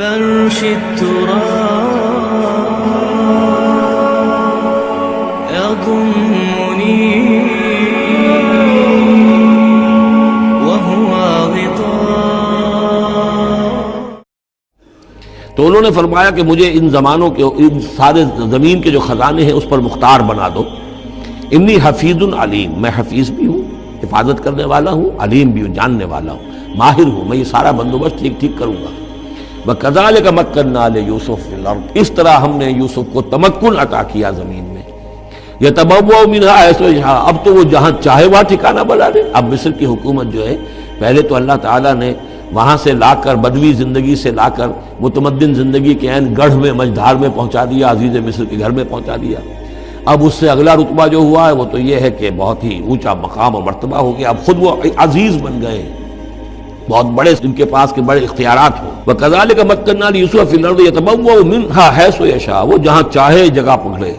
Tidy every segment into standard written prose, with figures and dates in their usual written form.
فرش التراب يضمني وهو غطاء. تو انہوں نے فرمایا کہ مجھے ان زمانوں کے ان سارے زمین کے جو خزانے ہیں اس پر مختار بنا دو. انی حفیظ علیم، میں حفیظ بھی ہوں، حفاظت کرنے والا ہوں، علیم بھی ہوں، جاننے والا ہوں، ماہر ہوں، میں یہ سارا بندوبست ٹھیک کروں گا. وَكَذَلِكَ مَكَّنَّا لِيُوسُفَ فِي الْأَرْضِ، اس طرح ہم نے یوسف کو تمکن عطا کیا زمین میں. يَتَبَوَّأُ مِنْهَا حَيْثُ يَشَاءُ، اب تو وہ جہاں چاہے وہاں ٹھکانہ بنا دے. اب مصر کی حکومت جو ہے، پہلے تو اللہ تعالیٰ نے وہاں سے لا کر بدوی زندگی سے لا کر متمدن زندگی کے عین گڑھ میں مجدھار میں پہنچا دیا، عزیز مصر کے گھر میں پہنچا دیا. اب اس سے اگلا رتبہ جو ہوا ہے وہ تو یہ ہے کہ بہت ہی اونچا مقام اور مرتبہ ہو گیا. اب خود وہ عزیز بن گئے، بہت بڑے ان کے پاس کے بڑے اختیارات ہوں. وَكَذَلِكَ مَكَّنَّا لِيُوسُفَ فِي الْأَرْضِ يَتَبَوَّأُ مِنْهَا حَيْثُ يَشَاءُ، وہ جہاں چاہے جگہ پکڑے.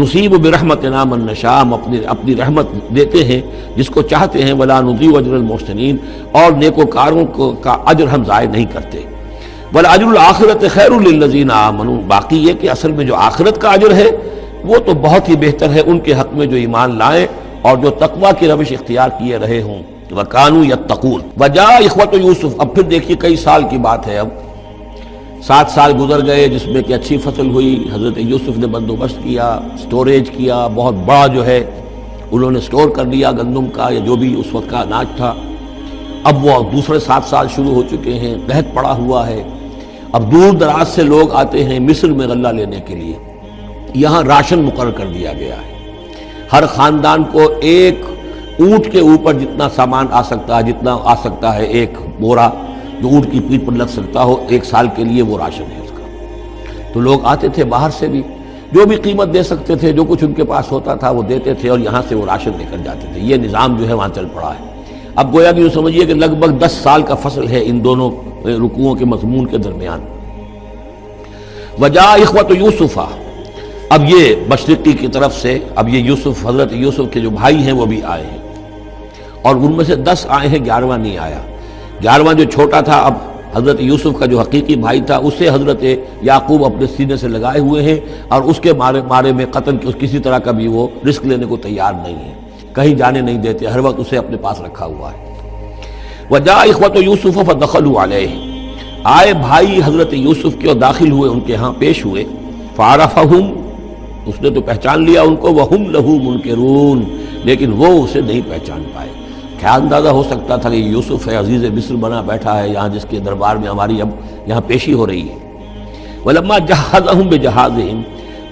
نُصِيبُ بِرَحْمَتِنَا مَن نَّشَاءُ، ہم اپنی رحمت دیتے ہیں جس کو چاہتے ہیں. وَلَا نُضِيعُ أَجْرَ الْمُحْسِنِينَ، اور نیکوکاروں کا اجر ہم ضائع نہیں کرتے. وَالْأَجْرُ الْآخِرَةِ خَيْرٌ لِّلَّذِينَ آمَنُوا، باقی یہ کہ اصل میں جو آخرت کا اجر ہے وہ تو بہت ہی بہتر ہے ان کے حق میں جو ایمان لائیں اور جو تقویٰ کی روش اختیار کیے رہے ہوں. وَكَانُوا يَتَّقُونَ. وَجَاءَ إِخْوَةُ يُوسُف، اب پھر دیکھیے کئی سال کی بات ہے، اب 7 سال گزر گئے جس میں کہ اچھی فصل ہوئی. حضرت یوسف نے بندوبست کیا، سٹوریج کیا، بہت بڑا جو ہے انہوں نے سٹور کر لیا گندم کا یا جو بھی اس وقت کا اناج تھا. اب وہ دوسرے 7 سال شروع ہو چکے ہیں، قحط پڑا ہوا ہے. اب دور دراز سے لوگ آتے ہیں مصر میں غلہ لینے کے لیے. یہاں راشن مقرر کر دیا گیا ہے، ہر خاندان کو ایک اونٹ کے اوپر جتنا سامان آ سکتا ہے، جتنا آ سکتا ہے ایک بورا جو اونٹ کی پیٹھ پر لگ سکتا ہو، 1 سال کے لیے وہ راشن ہے اس کا. تو لوگ آتے تھے باہر سے بھی، جو بھی قیمت دے سکتے تھے، جو کچھ ان کے پاس ہوتا تھا وہ دیتے تھے اور یہاں سے وہ راشن لے کر جاتے تھے. یہ نظام جو ہے وہاں چل پڑا ہے. اب گویا کہ یوں سمجھیے کہ لگ بھگ 10 سال کا فصل ہے ان دونوں رکوعوں کے مضمون کے درمیان. وجاء اخوۃ یوسف، اب یہ مشرقی کی طرف سے اب یہ یوسف، حضرت یوسف کے جو بھائی ہیں وہ بھی آئے ہیں، اور ان میں سے 10 آئے ہیں، 11واں نہیں آیا. 11واں جو چھوٹا تھا، اب حضرت یوسف کا جو حقیقی بھائی تھا اسے حضرت یعقوب اپنے سینے سے لگائے ہوئے ہیں اور اس کے مارے میں قتل کسی طرح کا بھی وہ رسک لینے کو تیار نہیں ہے، کہیں جانے نہیں دیتے، ہر وقت اسے اپنے پاس رکھا ہوا ہے. وجاء اخوۃ یوسف فدخلوا علیہ، آئے بھائی حضرت یوسف کے اور داخل ہوئے ان کے ہاں، پیش ہوئے. فعرفہم، اس نے تو پہچان لیا ان کو. وہم لہ منکرون، لیکن وہ اسے نہیں پہچان پائے. کیا اندازہ ہو سکتا تھا کہ یوسف ہے، عزیز مصر بنا بیٹھا ہے یہاں، جس کے دربار میں ہماری اب یہاں پیشی ہو رہی ہے. ولما جہزہم بجہازہم،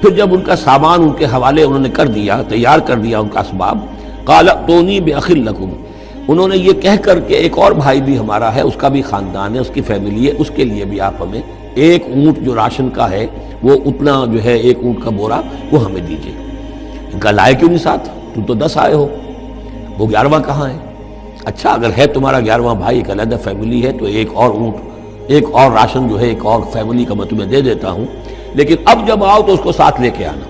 پھر جب ان کا سامان ان کے حوالے انہوں نے کر دیا، تیار کر دیا ان کا اسباب. قال ائتونی باخ لکم، انہوں نے یہ کہہ کر کہ ایک اور بھائی بھی ہمارا ہے، اس کا بھی خاندان ہے، اس کی فیملی ہے، اس کے لیے بھی آپ ہمیں 1 اونٹ جو راشن کا ہے وہ اتنا جو ہے 1 اونٹ کا بورا وہ ہمیں دیجیے. ان کا لائے کیوں نہیں ساتھ؟ تم تو 10 آئے ہو، وہ 11واں کہاں ہے؟ اچھا اگر ہے تمہارا 11واں بھائی، ایک علیحدہ فیملی ہے، تو 1 اور اونٹ، 1 اور راشن جو ہے 1 اور فیملی کا میں تمہیں دے دیتا ہوں، لیکن اب جب آؤ تو اس کو ساتھ لے کے آنا.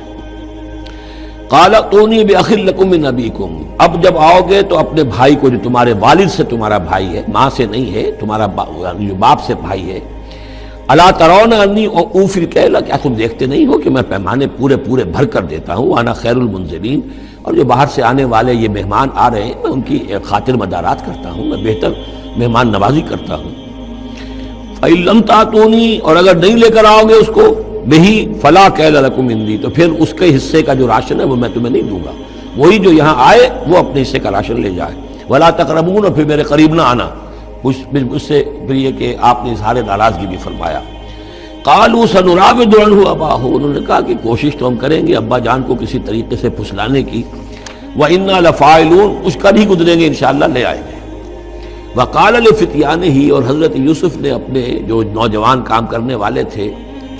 قال ائتونی باخ لکم من ابیکم، اب جب آؤ گے تو اپنے بھائی کو جو تمہارے والد سے تمہارا بھائی ہے، ماں سے نہیں ہے، تمہارا جو باپ سے بھائی ہے. الا ترون انی اوفی الکیل، کیا تم دیکھتے نہیں ہو کہ میں پیمانے پورے بھر کر دیتا ہوں. وانا خیر المنزلین، اور جو باہر سے آنے والے یہ مہمان آ رہے ہیں میں ان کی خاطر مدارات کرتا ہوں، میں بہتر مہمان نوازی کرتا ہوں. فإن لم تأتونی، اور اگر نہیں لے کر آؤ گے اس کو، بہی فلا کیل لکم عندی، تو پھر اس کے حصے کا جو راشن ہے وہ میں تمہیں نہیں دوں گا. وہی جو یہاں آئے وہ اپنے حصے کا راشن لے جائے. ولا تقربون، اور پھر میرے قریب نہ آنا. مجھ سے پھر یہ کہ آپ نے اظہار ناراضگی بھی فرمایا. قالوا سنراود عنہ اباہ، انہوں نے کہا کہ کوشش تو ہم کریں گے ابا جان کو کسی طریقے سے پھسلانے کی. وإنا لفاعلون، کچھ کر ہی گزریں گے انشاءاللہ، لے آئیں گے. وقال لفتیانہ، اور حضرت یوسف نے اپنے جو نوجوان کام کرنے والے تھے،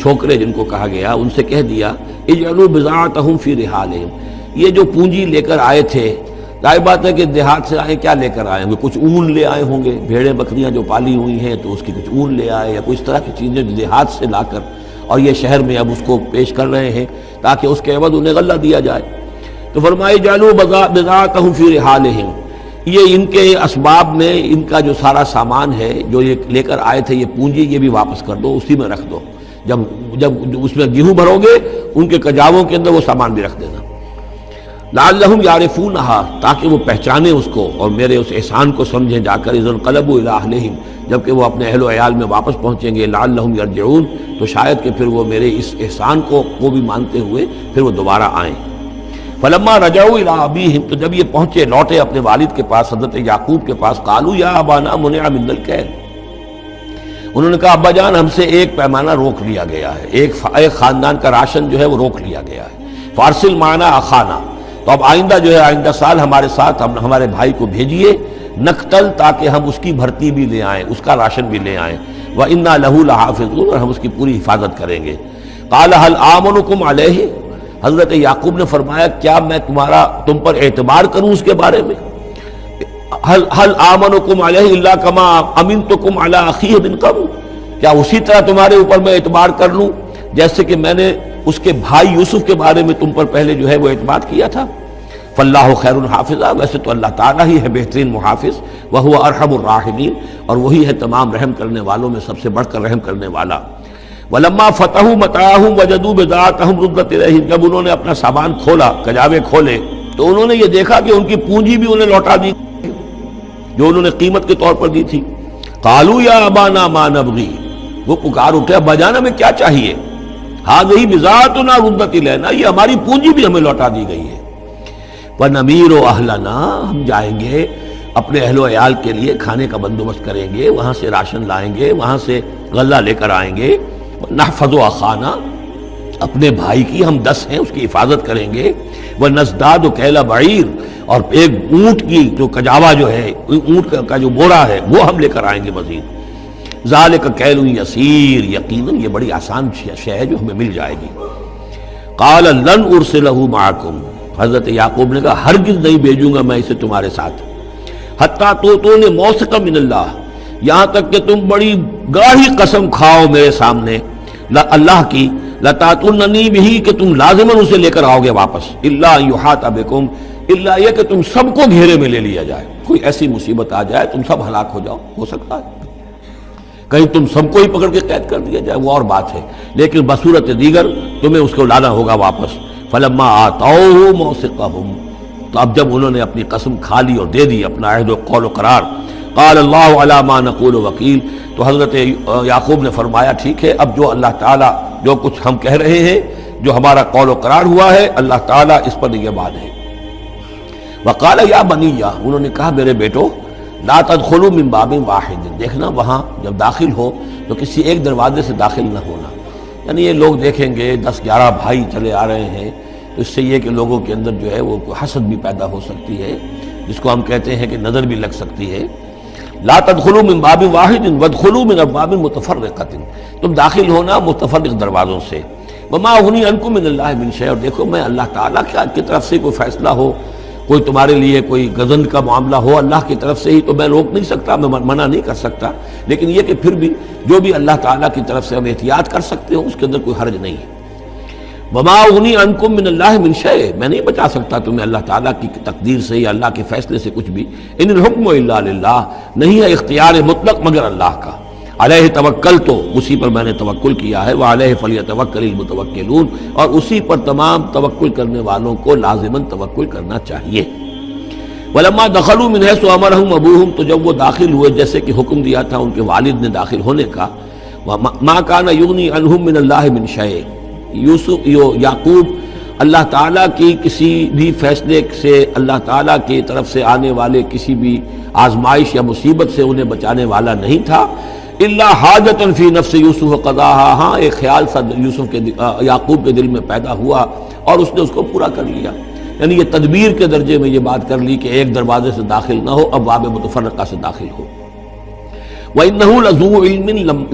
چھوکرے جن کو کہا گیا، ان سے کہہ دیا اجعلوا بضاعتهم فی رحالہم، یہ جو پونجی لے کر آئے تھے، ظاہر بات ہے کہ دیہات سے آئے، کیا لے کر آئے ہوں گے؟ کچھ اون لے آئے ہوں گے، بھیڑیں بکریاں جو پالی ہوئی ہیں تو اس کی کچھ اون لے آئے، یا کچھ طرح کی چیزیں جو دیہات سے لا کر اور یہ شہر میں اب اس کو پیش کر رہے ہیں تاکہ اس کے عوض انہیں غلہ دیا جائے. تو فرمائے اجعلوا بضاعتهم فی رحالہم، یہ ان کے اسباب میں ان کا جو سارا سامان ہے جو یہ لے کر آئے تھے، یہ پونجی، یہ بھی واپس کر دو، اسی میں رکھ دو. جب اس میں گیہوں بھرو گے ان کے کجاووں کے اندر وہ سامان بھی رکھ دینا. لعلہم یعرفونہا، تاکہ وہ پہچانیں اس کو اور میرے اس احسان کو سمجھیں جا کر. اذ انقلبوا الی اہلہم، جبکہ وہ اپنے اہل و عیال میں واپس پہنچیں گے. لعلہم یرجعون، تو شاید کہ پھر وہ میرے اس احسان کو وہ بھی مانتے ہوئے پھر وہ دوبارہ آئیں. فلما رجعوا الی ابیہم، تو جب یہ پہنچے لوٹے اپنے والد کے پاس، حضرت یعقوب کے پاس، قالوا یا ابانا منع منا الکیل، انہوں نے کہا ابا جان ہم سے ایک پیمانہ روک لیا گیا ہے، ایک خاندان کا راشن جو ہے وہ روک لیا گیا ہے. فارسل معنا اخانا، تو اب آئندہ جو ہے آئندہ سال ہمارے ساتھ ہمارے بھائی کو بھیجیے. نقتل، تاکہ ہم اس کی بھرتی بھی لے آئیں، اس کا راشن بھی لے آئیں. وَإِنَّا لَهُ لَحَافِظُونَ، اور ہم اس کی پوری حفاظت کریں گے. قَالَ هَلْ آمَنُكُمْ عَلَيْهِ، حضرت یعقوب نے فرمایا کیا میں تم پر اعتبار کروں اس کے بارے میں؟ هَلْ آمَنُكُمْ عَلَيْهِ إِلَّا كَمَا أَمِنْتُكُمْ عَلَىٰ أَخِيهِ مِنْ قَبْلُ، کیا اسی طرح تمہارے اوپر میں اعتبار کر لوں جیسے کہ میں نے اس کے بھائی یوسف کے بارے میں تم پر پہلے جو ہے وہ اعتماد کیا تھا. فاللہ خیر حافظہ، ویسے تو اللہ تعالیٰ ہی ہے بہترین محافظ. وہو ارحم الراحمین، اور وہی ہے تمام رحم کرنے والوں میں سب سے بڑھ کر رحم کرنے والا. ولما فتحوا متاعهم وجدوا بضاعتهم ردت الیہم، جب انہوں نے اپنا سامان کھولا، کجاوے کھولے، تو انہوں نے یہ دیکھا کہ ان کی پونجی بھی انہیں لوٹا دی جو انہوں نے قیمت کے طور پر دی تھی. قالوا یا ابانا ما نبغی، وہ پکار اٹھے ابا جان ہمیں کیا چاہیے. ہذہ بضاعتنا ردت الینا، یہ ہماری پونجی بھی ہمیں لوٹا دی گئی ہے. وَنَمِيرُ أَهْلَنَا، ہم جائیں گے اپنے اہل و عیال کے لیے کھانے کا بندوبست کریں گے، وہاں سے راشن لائیں گے، وہاں سے غلہ لے کر آئیں گے. نحفظ أَخَانَا، اپنے بھائی کی ہم 10 ہیں اس کی حفاظت کریں گے. وَنَزْدَادُ كَيْلَ بَعِيرٍ، اور ایک اونٹ کی جو کجاوا جو ہے، اونٹ کا جو بوڑا ہے وہ ہم لے کر آئیں گے مزید. ذَلِكَ كَيْلٌ يَسِيرٌ، یقیناً یہ بڑی آسان شے ہے جو ہمیں مل جائے گی. قَالَ لَنْ أُرْسِلَهُ مَعَكُمْ، حضرت یعقوب نے کہا ہرگز نہیں بھیجوں گا میں اسے تمہارے ساتھ. حتیٰ تؤتونی موثقا من اللہ، یہاں تک کہ تم بڑی گاڑی قسم کھاؤ میرے سامنے اللہ کی، لتاتوننی بہ، کہ تم لازماً اسے لے کر آؤ گے واپس. الا ان یحاط بکم، الا یہ کہ تم سب کو گھیرے میں لے لیا جائے، کوئی ایسی مصیبت آ جائے تم سب ہلاک ہو جاؤ، ہو سکتا ہے کہیں تم سب کو ہی پکڑ کے قید کر دیا جائے، وہ اور بات ہے، لیکن بصورت دیگر تمہیں اس کو لانا ہوگا واپس. فلما آتوہ موثقہم، تو اب جب انہوں نے اپنی قسم کھا لی اور دے دی اپنا عہد و قول و قرار، قال اللہ علی ما نقول وکیل، تو حضرت یعقوب نے فرمایا ٹھیک ہے اب جو اللہ تعالیٰ جو کچھ ہم کہہ رہے ہیں، جو ہمارا قول و قرار ہوا ہے، اللہ تعالیٰ اس پر نگہبان ہے. وقال یا بنی، انہوں نے کہا میرے بیٹو، لا تدخلوا من باب واحد، دیکھنا وہاں جب داخل ہو تو کسی ایک دروازے سے داخل نہ ہونا. یعنی یہ لوگ دیکھیں گے 10-11 بھائی چلے آ رہے ہیں، تو اس سے یہ کہ لوگوں کے اندر جو ہے وہ حسد بھی پیدا ہو سکتی ہے، جس کو ہم کہتے ہیں کہ نظر بھی لگ سکتی ہے. لا تدخلوا من باب واحد وادخلوا من ابواب متفرقۃ، تم داخل ہونا متفرق دروازوں سے. وما اغنی عنکم من اللہ من شیء، اور دیکھو میں اللہ تعالیٰ کی طرف سے کوئی فیصلہ ہو، کوئی تمہارے لیے کوئی غضب کا معاملہ ہو اللہ کی طرف سے ہی، تو میں روک نہیں سکتا، میں منع نہیں کر سکتا، لیکن یہ کہ پھر بھی جو بھی اللہ تعالیٰ کی طرف سے ہم احتیاط کر سکتے ہو اس کے اندر کوئی حرج نہیں ہے. وما اغنی عنکم من اللہ من شیء، میں نہیں بچا سکتا تمہیں اللہ تعالیٰ کی تقدیر سے یا اللہ کے فیصلے سے کچھ بھی. ان الحکم الا للہ، نہیں ہے اختیار مطلق مگر اللہ کا. علیہ توکل، تو اسی پر میں نے توکل کیا ہے. وعلیہ فلیتوکل المتوکلون، اور اسی پر تمام توکل کرنے والوں کو لازماً توکل کرنا چاہیے. ولما دخلوا من حيث امرهم ابوهم، تو جب وہ داخل ہوئے جیسے کہ حکم دیا تھا ان کے والد نے داخل ہونے کا. ما كان يغني عنهم من الله من شيء، یعقوب اللہ تعالیٰ کی کسی بھی فیصلے سے، اللہ تعالیٰ کی طرف سے آنے والے کسی بھی آزمائش یا مصیبت سے انہیں بچانے والا نہیں تھا. الا حاجۃ فی نفس یوسف قضاها، ہاں ایک خیال سا یوسف کے یعقوب کے دل میں پیدا ہوا اور اس نے اس کو پورا کر لیا. یعنی یہ تدبیر کے درجے میں یہ بات کر لی کہ ایک دروازے سے داخل نہ ہو، اب باب متفرقہ سے داخل ہو. وَإِنَّهُ لَذُو عِلْمٍ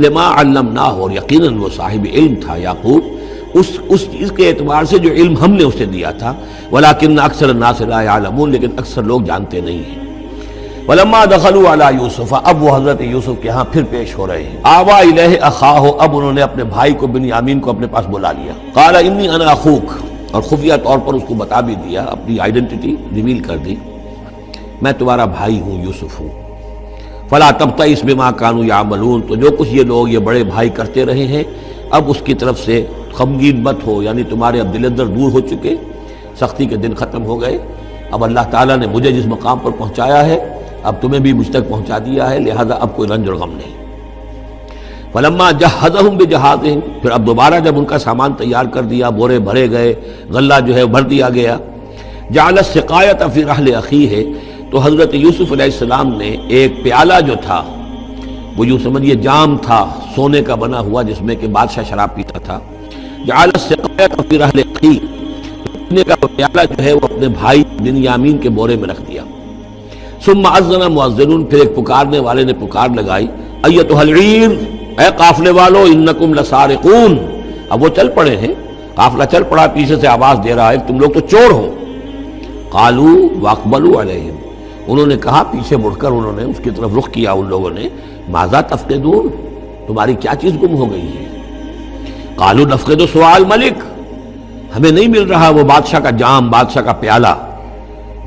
لِمَا عَلَّمْنَاهُ، اور یقیناً وہ صاحب علم تھا یعقوب اس چیز کے اعتبار سے جو علم ہم نے اسے دیا تھا. وَلَٰكِنَّ أَكْثَرَ النَّاسِ لَا يَعْلَمُونَ، لیکن اکثر لوگ جانتے نہیں ہیں. وَلَمَّا دَخَلُوا عَلَىٰ يُوسُفَ، اب وہ حضرت یوسف کے ہاں پھر پیش ہو رہے ہیں. آوَىٰ إِلَيْهِ أَخَاهُ، اب انہوں نے اپنے بھائی کو بنیامین کو اپنے پاس بلا لیا. قَالَ إِنِّي أَنَا أَخُوكَ، اور خفیہ طور پر اس کو بتا بھی دیا، اپنی آئیڈینٹی ریویل کر دی. میں تمہارا بھائی ہوں، یوسف ہوں۔ فلا تبتئس بما كانوا يعملون، تو جو کچھ یہ لوگ یہ بڑے بھائی کرتے رہے ہیں اب اس کی طرف سے غمگین مت ہو، یعنی تمہارے اب دل اندر دور ہو چکے، سختی کے دن ختم ہو گئے، اب اللہ تعالیٰ نے مجھے جس مقام پر پہنچایا ہے اب تمہیں بھی مجھ تک پہنچا دیا ہے، لہذا اب کوئی رنج اور غم نہیں۔ فلما جہزہم بجہازہم، پھر اب دوبارہ جب ان کا سامان تیار کر دیا، بورے بھرے گئے، غلہ جو ہے بھر دیا گیا، جعل السقایۃ فی رحل اخیہ، تو حضرت یوسف علیہ السلام نے ایک پیالہ جو تھا، وہ یوں سمجھیے جام تھا سونے کا بنا ہوا جس میں کہ بادشاہ شراب پیتا تھا، جعل السقایۃ فی رحل اخیہ، پینے کا پیالہ جو ہے وہ اپنے بھائی بنیامین کے بورے میں رکھ دیا۔ ثم اذن مؤذن، پھر ایک پکارنے والے نے پکار لگائی، ایتھا العیر، اے قافلے والو، انکم لسارقون، اب وہ چل پڑے ہیں، قافلہ چل پڑا، پیچھے سے آواز دے رہا ہے تم لوگ تو چور ہو۔ قالوا واقبلوا علیہم، انہوں نے کہا، پیچھے مڑ کر انہوں نے اس کی طرف رخ کیا ان لوگوں نے، ماذا تفقدون، تمہاری کیا چیز گم ہو گئی ہے؟ قالوا نفقد سؤال ملک، ہمیں نہیں مل رہا وہ بادشاہ کا جام، بادشاہ کا پیالہ،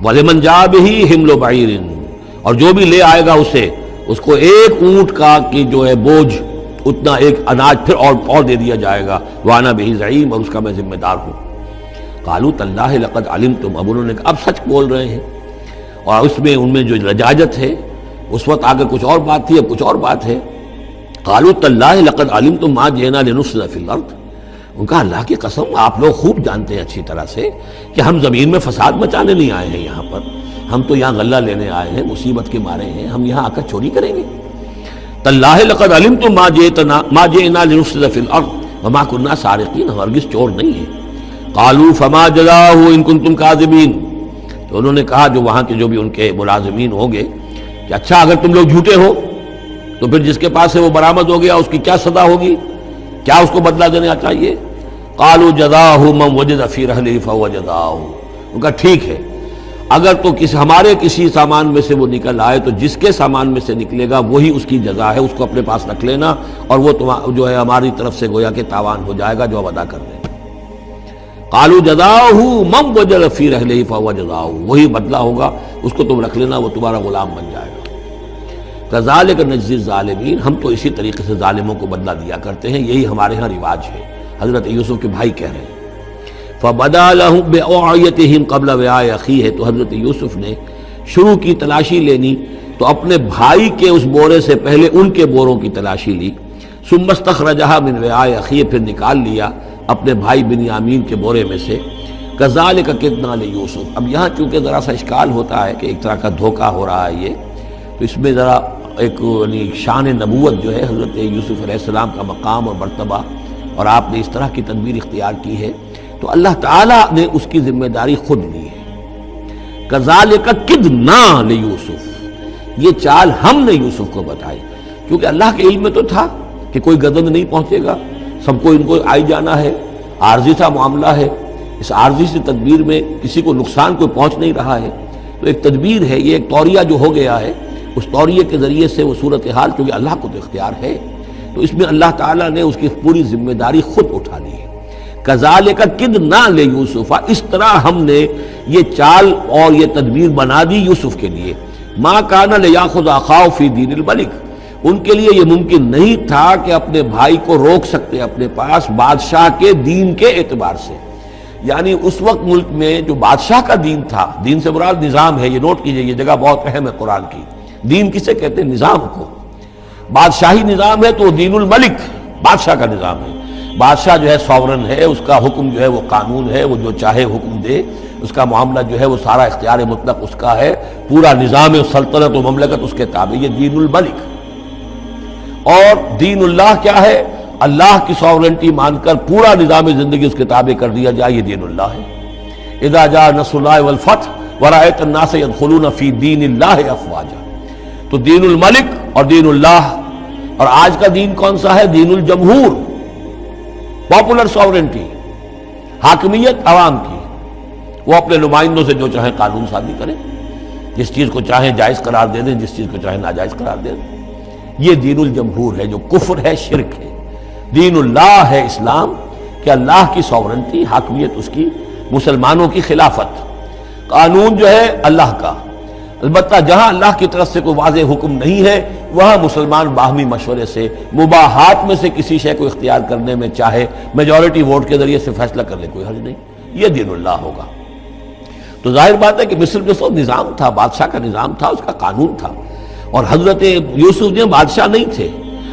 وَلِمَنْ جَاءَ بِهِ حِمْلُ بَعِيرٍ، اور جو بھی لے آئے گا اسے، اس کو ایک اونٹ کا کی جو ہے بوجھ، اتنا ایک اناج پھر اور دے دیا جائے گا، وَأَنَا بِهِ زَعِيمٌ، اور اس کا میں ذمہ دار ہوں۔ قَالُوا تَاللَّهِ لَقَدْ عَلِمْتُمْ، اب انہوں نے کہا اب سچ بول رہے ہیں، اور اس میں ان میں جو لجاجت ہے، اس وقت آگے کچھ اور بات تھی، اب کچھ اور بات ہے۔ قَالُوا تَاللَّهِ لَقَدْ عَلِمْتُمْ مَا جِئْنَا لِنُفْسِدَ فِي الْأَرْضِ، ان کا اللہ کی قسم آپ لوگ خوب جانتے ہیں اچھی طرح سے کہ ہم زمین میں فساد مچانے نہیں آئے ہیں، یہاں پر ہم تو یہاں غلہ لینے آئے ہیں، مصیبت کے مارے ہیں، ہم یہاں آ کر چوری کریں گے؟ تاللہ لقد علمتم ما جئنا لنفسد فی الارض وما كنا سارقین، ہرگز چور نہیں ہے۔ قالوا فما جزاؤہ ان کنتم کاذبین، تو انہوں نے کہا جو وہاں کے جو بھی ان کے ملازمین ہوں گے کہ اچھا اگر تم لوگ جھوٹے ہو تو پھر جس کے پاس سے وہ برآمد ہو گیا اس کی کیا سزا ہوگی، کیا اس کو بدلہ دینا چاہیے؟ قالوا جزاؤہ من وجد فی رحلہ فہو جزاؤہ، ان کا ٹھیک ہے اگر تو ہمارے کسی سامان میں سے وہ نکل آئے تو جس کے سامان میں سے نکلے گا وہی اس کی جزا ہے، اس کو اپنے پاس رکھ لینا، اور وہ جو ہے ہماری طرف سے گویا کہ تاوان ہو جائے گا جو اب ادا کر دیں۔ قالوا جزاؤہ من وجد فی رحلہ فہو جزاؤہ، وہی بدلہ ہوگا، اس کو تم رکھ لینا، وہ تمہارا غلام بن جائے گا۔ کذالک نجزی الظالمین، ہم تو اسی طریقے سے ظالموں کو بدلہ دیا کرتے ہیں، یہی ہمارے ہاں رواج ہے۔ حضرت یوسف کے بھائی کہہ رہے ہیں فبدا لهم بأوعیتهم قبل وعاء اخیہ، تو حضرت یوسف نے شروع کی تلاشی لینی تو اپنے بھائی کے اس بورے سے پہلے ان کے بوروں کی تلاشی لی، ثم استخرجها من وعاء اخیہ، پھر نکال لیا اپنے بھائی بنیامین کے بورے میں سے۔ کذالک کدنا لیوسف، اب یہاں چونکہ ذرا سا اشکال ہوتا ہے کہ ایک طرح کا دھوکہ ہو رہا ہے یہ، تو اس میں ذرا ایک یعنی شان نبوت جو ہے حضرت یوسف علیہ السلام کا مقام اور مرتبہ، اور آپ نے اس طرح کی تدبیر اختیار کی ہے تو اللہ تعالیٰ نے اس کی ذمہ داری خود لی ہے۔ کذالک کدنا لیوسف، یہ چال ہم نے یوسف کو بتائی، کیونکہ اللہ کے علم میں تو تھا کہ کوئی گزند نہیں پہنچے گا، سب کو ان کو آئی جانا ہے، عارضی سا معاملہ ہے، اس عارضی سے تدبیر میں کسی کو نقصان کوئی پہنچ نہیں رہا ہے، تو ایک تدبیر ہے، یہ ایک توریہ جو ہو گیا ہے، اس توریہ کے ذریعے سے وہ صورتحال، کیونکہ اللہ کو تو اختیار ہے، تو اس میں اللہ تعالیٰ نے اس کی پوری ذمہ داری خود اٹھا لی ہے۔ کذالک کدنا لیوسف، اس طرح ہم نے یہ چال اور یہ تدبیر بنا دی یوسف کے لیے۔ ما کان لیاخذ اخاہ فی دین الملک، ان کے لیے یہ ممکن نہیں تھا کہ اپنے بھائی کو روک سکتے اپنے پاس بادشاہ کے دین کے اعتبار سے، یعنی اس وقت ملک میں جو بادشاہ کا دین تھا، دین سے مراد نظام ہے، یہ نوٹ کیجئے، یہ جگہ بہت اہم ہے قرآن کی۔ دین کسے کہتے ہیں؟ نظام کو۔ بادشاہی نظام ہے تو دین الملک، بادشاہ کا نظام ہے، بادشاہ جو ہے سوورن ہے، اس کا حکم جو ہے وہ قانون ہے، وہ جو چاہے حکم دے، اس کا معاملہ جو ہے وہ سارا اختیار مطلق اس کا ہے، پورا نظام سلطنت و مملکت اس کے تابع، یہ دین الملک۔ اور دین اللہ کیا ہے؟ اللہ کی سوورنٹی مان کر پورا نظام زندگی اس کے تابع کر دیا جائے، یہ دین اللہ ہے۔ اذا جاء نصر اللہ والفتح ورأیت الناس يدخلون فی دین اللہ افواجا، تو دین الملک اور دین اللہ۔ اور آج کا دین کون سا ہے؟ دین الجمہور، پاپولر سوورنٹی، حاکمیت عوام کی، وہ اپنے نمائندوں سے جو چاہیں قانون سازی کریں، جس چیز کو چاہیں جائز قرار دے دیں، جس چیز کو چاہیں ناجائز قرار دے دیں، یہ دین الجمہور ہے، جو کفر ہے، شرک ہے۔ دین اللہ ہے اسلام، کہ اللہ کی سوورنٹی، حاکمیت اس کی، مسلمانوں کی خلافت، قانون جو ہے اللہ کا، البتہ جہاں اللہ کی طرف سے کوئی واضح حکم نہیں ہے وہاں مسلمان باہمی مشورے سے مباحات میں سے کسی شے کو اختیار کرنے میں چاہے میجورٹی ووٹ کے ذریعے سے فیصلہ کر لے، کوئی حرج نہیں، یہ دین اللہ ہوگا۔ تو ظاہر بات ہے کہ مصر جو سو نظام تھا، بادشاہ کا نظام تھا، اس کا قانون تھا، اور حضرت یوسف جو بادشاہ نہیں تھے،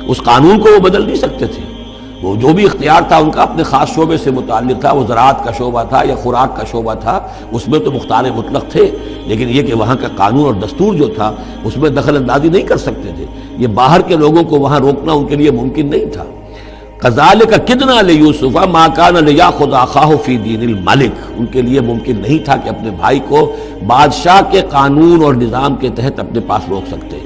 اس قانون کو وہ بدل نہیں سکتے تھے۔ وہ جو بھی اختیار تھا ان کا اپنے خاص شعبے سے متعلق تھا، وہ زراعت کا شعبہ تھا یا خوراک کا شعبہ تھا، اس میں تو مختار مطلق تھے، لیکن یہ کہ وہاں کا قانون اور دستور جو تھا اس میں دخل اندازی نہیں کر سکتے تھے، یہ باہر کے لوگوں کو وہاں روکنا ان کے لیے ممکن نہیں تھا۔ کذالک کدنا لیوسف ما کان لیاخذ اخاہ فی دین الملک، ان کے لیے ممکن نہیں تھا کہ اپنے بھائی کو بادشاہ کے قانون اور نظام کے تحت اپنے پاس روک سکتے،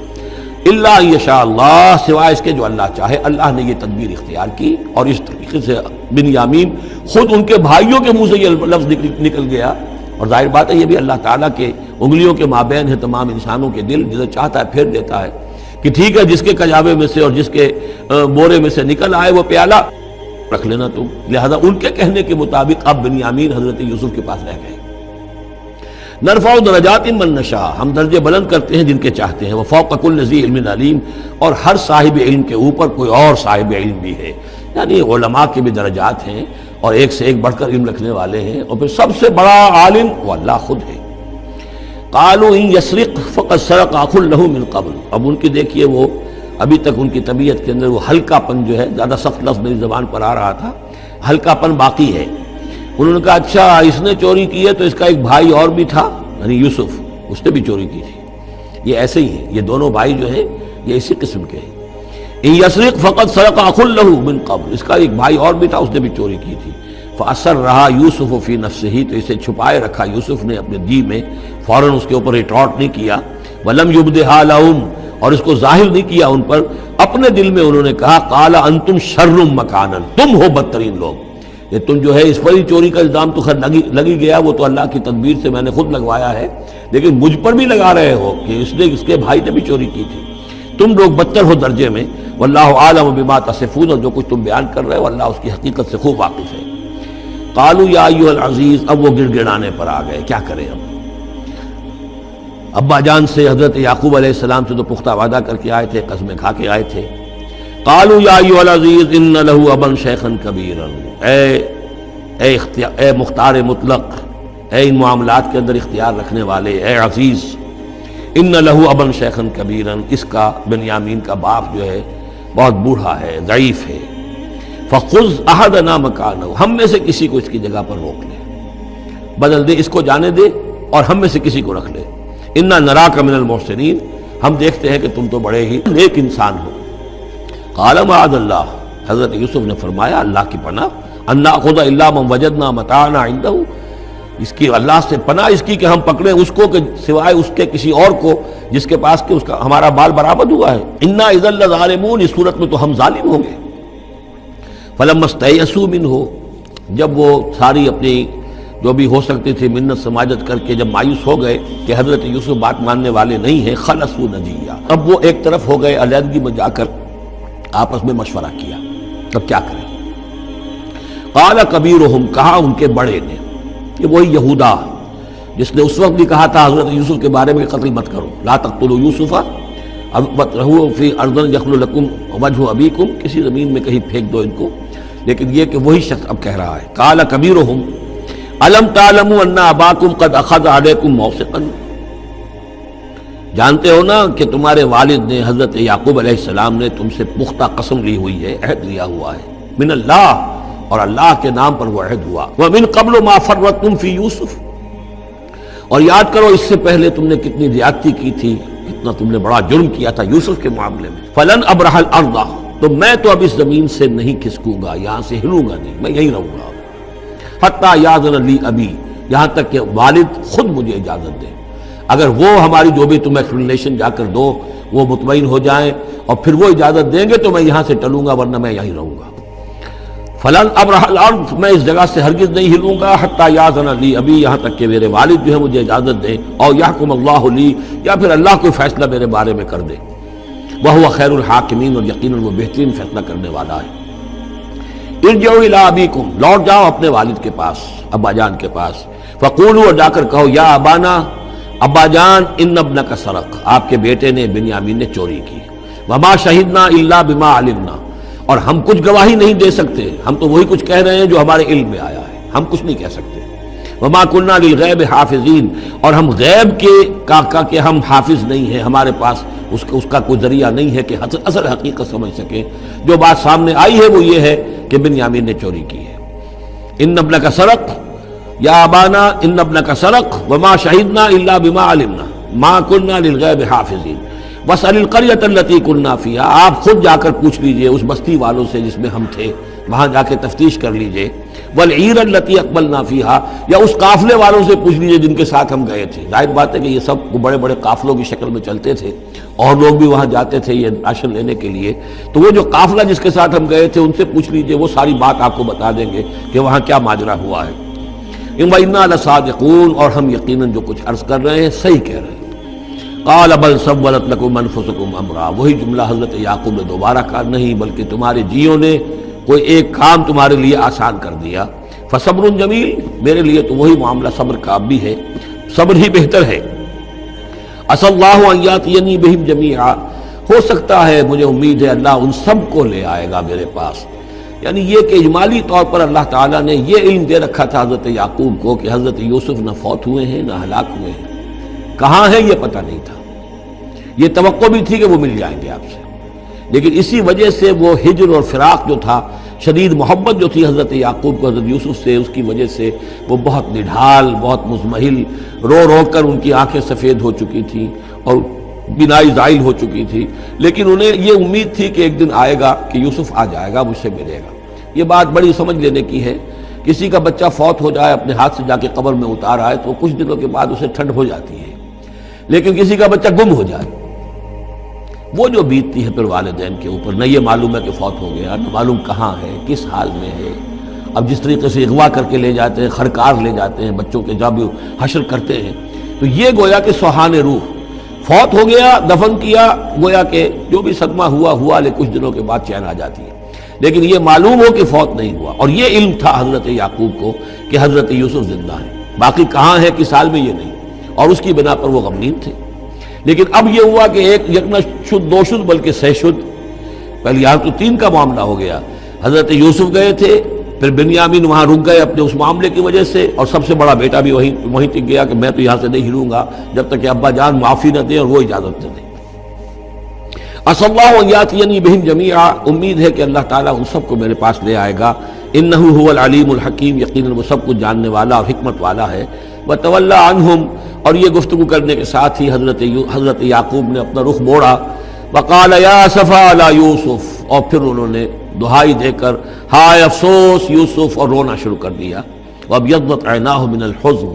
الا یشاء اللہ، سوائے اس کے جو اللہ چاہے۔ اللہ نے یہ تدبیر اختیار کی، اور اس طریقے سے بنیامین خود ان کے بھائیوں کے منہ سے یہ لفظ نکل گیا، اور ظاہر بات ہے یہ بھی اللہ تعالیٰ کے انگلیوں کے مابین ہے تمام انسانوں کے دل، جسے چاہتا ہے پھیر دیتا ہے کہ ٹھیک ہے، جس کے کجاوے میں سے اور جس کے بورے میں سے نکل آئے وہ پیالہ رکھ لینا تم۔ لہذا ان کے کہنے کے مطابق اب بنیامین حضرت یوسف کے پاس رہ گئے۔ نرفع درجات من نشاء، ہم درجے بلند کرتے ہیں جن کے چاہتے ہیں، وفوق کل ذی علم علیم، اور ہر صاحب علم کے اوپر کوئی اور صاحب علم بھی ہے، یعنی علماء کے بھی درجات ہیں اور ایک سے ایک بڑھ کر علم رکھنے والے ہیں، اور پھر سب سے بڑا عالم وہ اللہ خود ہے۔ قالوا ان یسرق فقد سرق اخ له من قبل، اب ان کی دیکھیے وہ ابھی تک ان کی طبیعت کے اندر وہ ہلکا پن جو ہے، زیادہ سخت لفظ میری زبان پر آ رہا تھا، ہلکا پن باقی ہے۔ انہوں نے کہا اچھا اس نے چوری کی ہے تو اس کا ایک بھائی اور بھی تھا، یعنی یوسف، اس نے بھی چوری کی تھی۔ یہ ایسے ہی ہے، یہ دونوں بھائی جو ہیں یہ اسی قسم کے ہیں۔ ان یسرق فقد سرق اخ له من قبل، اس کا ایک بھائی اور بھی تھا، اس نے بھی چوری کی تھی۔ فأسرها یوسف فی نفسہ، تو اسے چھپائے رکھا یوسف نے اپنے دل میں، فوراً اس کے اوپر ریٹارٹ نہیں کیا۔ ولم یبدھا لهم، اور اس کو ظاہر نہیں کیا ان پر، اپنے دل میں انہوں نے کہا قال انتم شر مکانا، تم ہو بدترین لوگ، یہ تم جو ہے اس پر ہی چوری کا الزام تو خیر لگی گیا، وہ تو اللہ کی تدبیر سے میں نے خود لگوایا ہے، لیکن مجھ پر بھی لگا رہے ہو کہ اس کے بھائی نے بھی چوری کی تھی، تم لوگ بدتر ہو درجے میں۔ واللہ عالم بما تصفون، اور جو کچھ تم بیان کر رہے ہو اللہ اس کی حقیقت سے خوب واقف ہے۔ قالوا یا ایھا العزیز، اب وہ گڑ گڑانے پر آ گئے، کیا کریں اب؟ ابا جان سے حضرت یعقوب علیہ السلام سے تو پختہ وعدہ کر کے آئے تھے، قسمیں کھا کے آئے تھے۔ قالوا یا ایھا العزیز ان له ابا شیخا کبیرا، اے مختار مطلق، اے ان معاملات کے اندر اختیار رکھنے والے، اے عزیز، ان له ابا شیخا کبیرا، اس کا بنیامین کا باپ جو ہے بہت بوڑھا ہے، ضعیف ہے۔ فخذ احدنا مکانہ، ہم میں سے کسی کو اس کی جگہ پر روک لے، بدل دے، اس کو جانے دے اور ہم میں سے کسی کو رکھ لے۔ انا نراک من المحسنین، ہم دیکھتے ہیں کہ تم تو بڑے ہی نیک انسان ہو۔ قال معاذ اللہ، حضرت یوسف نے فرمایا اللہ کی پناہ، ان ناخذ الا من وجدنا متاعنا عنده، اس کی اللہ سے پناہ اس کی کہ ہم پکڑیں اس کو کہ سوائے اس کے کسی اور کو جس کے پاس کہ اس کا ہمارا بال برآمد ہوا ہے۔ انا اذا لظالمون، اس صورت میں تو ہم ظالم ہوں گے۔ فلما استيئسوا منه، جب وہ ساری اپنی جو بھی ہو سکتی تھی منت سماجت کر کے جب مایوس ہو گئے کہ حضرت یوسف بات ماننے والے نہیں ہیں، خلصوا نجیہ، اب وہ ایک طرف ہو گئے، علیحدگی میں جا کر آپس میں مشورہ کیا، اب کیا کریں؟ قال کبیرہم، کہا ان کے بڑے نے، کہ وہی یہودا جس نے اس وقت بھی کہا تھا حضرت یوسف کے بارے میں قتل مت کرو، لا تقتلوا یوسف وَاطْرَحُوهُ فِي أَرْضٍ يَخْلُ لَكُمْ وَجْهُ أَبِيكُمْ، کسی زمین میں کہیں پھینک دو ان کو، لیکن یہ کہ وہی شخص اب کہہ رہا ہے قال کبیرہم أَلَمْ تَعْلَمُوا أَنَّ أَبَاكُمْ قَدْ أَخَذَ عَلَيْكُمْ مَوْثِقًا، جانتے ہو نا کہ تمہارے والد نے حضرت یعقوب علیہ السلام نے تم سے پختہ قسم لی ہوئی ہے، عہد لیا ہوا ہے، من اللہ، اور اللہ کے نام پر وہ عہد ہوا، وَمِن قَبْلُ مَا فَرَّطْتُمْ فِي يُوسُف، اور یاد کرو اس سے پہلے تم نے کتنی زیادتی کی تھی، کتنا تم نے بڑا جرم کیا تھا یوسف کے معاملے میں۔ فلن ابرح الارض، تو میں تو اب اس زمین سے نہیں کھسکوں گا، یہاں سے ہلوں گا نہیں، میں یہیں رہوں گا، حتی یاذن لی ابی، یہاں تک کہ والد خود مجھے اجازت دے، اگر وہ ہماری جو بھی تم ایکسپلینیشن جا کر دو وہ مطمئن ہو جائیں اور پھر وہ اجازت دیں گے تو میں یہاں سے ٹلوں گا، ورنہ میں یہیں رہوں گا۔ فلن ابرح الارض، میں اس جگہ سے ہرگز نہیں ہلوں گا، حتی یاذن لی ابی، یہاں تک کہ میرے والد جو ہے مجھے اجازت دیں، اور یحکم اللہ لی، یا پھر اللہ کوئی فیصلہ میرے بارے میں کر دے، وہو خیر الحاکمین، اور یقیناً وہ بہترین فیصلہ کرنے والا ہے۔ ارجعوا الی ابیکم، لوٹ جاؤ اپنے والد کے پاس، ابا جان کے پاس، فقولوا، اور جا کر کہو، یا ابانا ابا جان ان ابنک سرق، آپ کے بیٹے نے بنیامین نے چوری کی، وما شہدنا الا بما علمنا، اور ہم کچھ گواہی نہیں دے سکتے، ہم تو وہی کچھ کہہ رہے ہیں جو ہمارے علم میں آیا ہے، ہم کچھ نہیں کہہ سکتے، وما کننا للغیب حافظین، اور ہم غیب کے ہم حافظ نہیں ہیں، ہمارے پاس اس کا کوئی ذریعہ نہیں ہے کہ اصل حقیقت سمجھ سکیں۔ جو بات سامنے آئی ہے وہ یہ ہے کہ بنیامین نے چوری کی ہے۔ ان ابنک سرق یا ابانا ان ابنک سرق وما شہدنا الا بما علمنا ما کننا للغیب حافظین واسأل القریۃ التی کننا فیہا، آپ خود جا کر پوچھ لیجئے اس بستی والوں سے جس میں ہم تھے، وہاں جا کے تفتیش کر لیجئے، والعیر التی اقبلنا فیہا، یا اس قافلے والوں سے پوچھ لیجئے جن کے ساتھ ہم گئے تھے۔ ظاہر بات ہے کہ یہ سب بڑے بڑے قافلوں کی شکل میں چلتے تھے اور لوگ بھی وہاں جاتے تھے یہ راشن لینے کے لیے، تو وہ جو قافلہ جس کے ساتھ ہم گئے تھے ان سے پوچھ لیجئے، وہ ساری بات آپ کو بتا دیں گے کہ وہاں کیا ماجرا ہوا ہے۔ وَإِنَّا لَصَادِقُونَ، اور ہم یقیناً جو کچھ عرض کر رہے ہیں صحیح کہہ رہے ہیں۔ قَالَ بَلْ سَوَّلَتْ لَكُمْ أَنفُسُكُمْ أَمْرًا، وہی جملہ حضرت یعقوب نے دوبارہ کہا، نہیں بلکہ تمہارے جیوں نے کوئی ایک کام تمہارے لیے آسان کر دیا، فَصَبْرٌ جَمِيلٌ، میرے لیے تو وہی معاملہ صبر کا بھی ہے، صبر ہی بہتر ہے۔ عَسَى اللَّهُ أَن يَأْتِيَنِي بِهِمْ جَمِيعًا، ہو سکتا ہے، مجھے امید ہے اللہ ان سب کو لے آئے گا میرے پاس۔ یعنی یہ کہ اجمالی طور پر اللہ تعالیٰ نے یہ علم دے رکھا تھا حضرت یعقوب کو کہ حضرت یوسف نہ فوت ہوئے ہیں نہ ہلاک ہوئے ہیں، کہاں ہیں یہ پتہ نہیں تھا، یہ توقع بھی تھی کہ وہ مل جائیں گے آپ سے، لیکن اسی وجہ سے وہ ہجر اور فراق جو تھا، شدید محبت جو تھی حضرت یعقوب کو حضرت یوسف سے، اس کی وجہ سے وہ بہت نڈھال، بہت مزمحل، رو رو کر ان کی آنکھیں سفید ہو چکی تھیں اور بینائی زائل ہو چکی تھی، لیکن انہیں یہ امید تھی کہ ایک دن آئے گا کہ یوسف آ جائے گا، مجھ سے ملے گا۔ یہ بات بڑی سمجھ لینے کی ہے، کسی کا بچہ فوت ہو جائے، اپنے ہاتھ سے جا کے قبر میں اتار آئے تو کچھ دنوں کے بعد اسے ٹھنڈ ہو جاتی ہے، لیکن کسی کا بچہ گم ہو جائے، وہ جو بیتتی ہے پھر والدین کے اوپر، نہ یہ معلوم ہے کہ فوت ہو گیا، نہ معلوم کہاں ہے، کس حال میں ہے۔ اب جس طریقے سے اغوا کر کے لے جاتے ہیں، خرکار لے جاتے ہیں بچوں کے، جب حشر کرتے ہیں، تو یہ گویا کہ سوہان روح، فوت ہو گیا، دفن کیا، گویا کہ جو بھی صدمہ ہوا لے کچھ دنوں کے بعد چین آ جاتی ہے، لیکن یہ معلوم ہو کہ فوت نہیں ہوا، اور یہ علم تھا حضرت یعقوب کو کہ حضرت یوسف زندہ ہے، باقی کہاں ہے کس حال میں یہ نہیں، اور اس کی بنا پر وہ غمگین تھے۔ لیکن اب یہ ہوا کہ ایک یکنا شد دو شد بلکہ سہ شد، پہلے یہاں تو تین کا معاملہ ہو گیا، حضرت یوسف گئے تھے، پھر بنیامین وہاں رک گئے اپنے اس معاملے کی وجہ سے، اور سب سے بڑا بیٹا بھی وہیں ٹک گیا کہ میں تو یہاں سے نہیں ہلوں گا جب تک کہ ابا جان معافی نہ دیں اور وہ اجازت نہ دیں۔ عَسَى اللَّهُ أَن يَأْتِيَنِي بِهِمْ جَمِيعًا، امید ہے کہ اللہ تعالیٰ ان سب کو میرے پاس لے آئے گا، إِنَّهُ هُوَ الْعَلِيمُ الْحَكِيمُ، یقیناً وہ سب کچھ جاننے والا اور حکمت والا ہے۔ وَتَوَلَّى عَنْهُمْ، اور یہ گفتگو کرنے کے ساتھ ہی حضرت یعقوب نے اپنا رخ موڑا، وَقَالَ يَا أَسَفَىٰ عَلَىٰ يُوسُف، اور پھر انہوں نے دہائی دے کر ہائے افسوس یوسف، اور رونا شروع کر دیا۔ وَابْيَضَّتْ عَيْنَاهُ مِنَ الْحُزْنِ،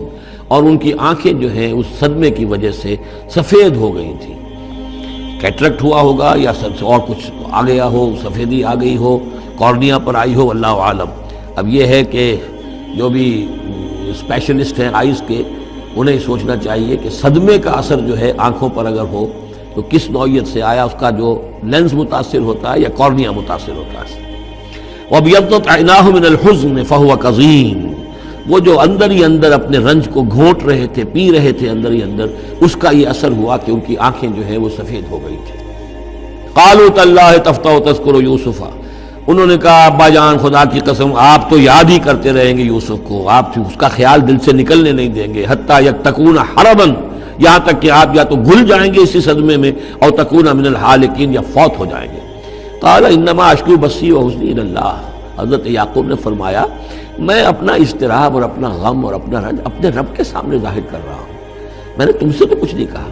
اور ان کی آنکھیں جو ہیں اس صدمے کی وجہ سے سفید ہو گئی تھیں، کیٹریکٹ ہوا ہوگا یا اور کچھ آ گیا ہو، سفیدی آ گئی ہو، کارنیا پر آئی ہو، اللہ عالم۔ اب یہ ہے کہ جو بھی اسپیشلسٹ ہیں آئیز کے، انہیں سوچنا چاہیے کہ صدمے کا اثر جو ہے آنکھوں پر اگر ہو تو کس نوعیت سے آیا، اس کا جو لینز متاثر ہوتا ہے یا کارنیا متاثر ہوتا ہے۔ وَابْيَضَّتْ عَيْنَاهُ مِنَ الْحُزْنِ فَهُوَ كَظِيمٌ، وہ جو اندر ہی اندر اپنے رنج کو گھونٹ رہے تھے، پی رہے تھے اندر ہی اندر، اس کا یہ اثر ہوا کہ ان کی آنکھیں جو ہیں وہ سفید ہو گئی تھی۔ قَالُوا تَاللَّهِ تَفْتَحُ تَذْكُرُ يُوسُفَ، انہوں نے کہا ابا جان خدا کی قسم آپ تو یاد ہی کرتے رہیں گے یوسف کو، آپ اس کا خیال دل سے نکلنے نہیں دیں گے، حتیٰ یکتکون حرباً، یہاں تک کہ آپ یا تو گھل جائیں گے اسی صدمے میں، اور تکون من الحالکین، یا فوت ہو جائیں گے۔ قال انما اشکو بثی وحزنی الی اللہ، حضرت یعقوب نے فرمایا میں اپنا اضطراب اور اپنا غم اور اپنا رنج اپنے رب کے سامنے ظاہر کر رہا ہوں، میں نے تم سے تو کچھ نہیں کہا،